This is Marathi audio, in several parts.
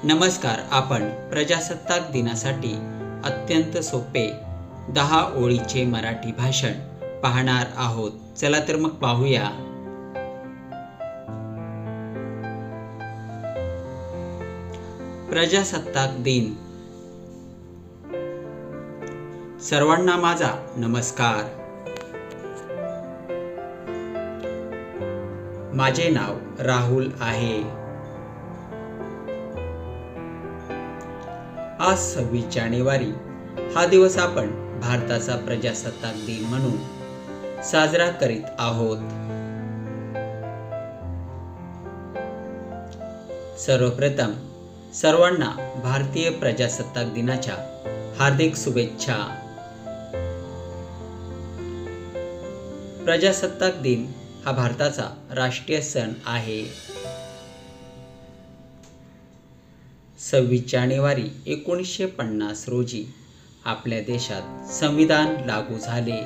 नमस्कार. आपण प्रजासत्ताक दिनासाठी अत्यंत सोपे 10 ओळीचे मराठी भाषण पाहणार आहोत. चला तर मग पाहूया. प्रजासत्ताक दिन. सर्वांना माझा नमस्कार. माझे नाव राहुल आहे. आज 26 जानेवारी हा दिवस आपण भारताचा प्रजासत्ताक दिन म्हणून साजरा करीत आहोत. सर्वप्रथम सर्वांना भारतीय प्रजासत्ताक दिनाच्या हार्दिक शुभेच्छा. प्रजासत्ताक दिन हा भारताचा राष्ट्रीय सण आहे. 26 जानेवारी 1950 रोजी आपल्या देशात संविधान लागू झाले.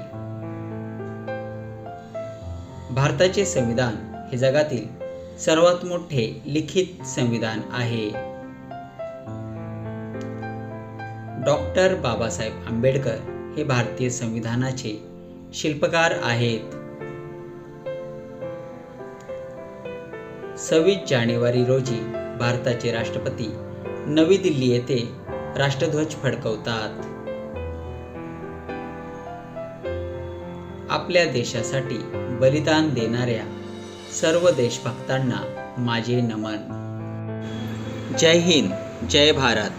भारताचे संविधान हे जगातील सर्वात मोठे लिखित संविधान आहे. डॉक्टर बाबासाहेब आंबेडकर हे भारतीय संविधानाचे शिल्पकार आहेत. 26 जानेवारी रोजी भारताचे राष्ट्रपती नवी दिल्ली येथे राष्ट्रध्वज फडकवतात. आपल्या देशासाठी बलिदान देणाऱ्या सर्व देशभक्तांना माझे नमन. जय हिंद, जय भारत.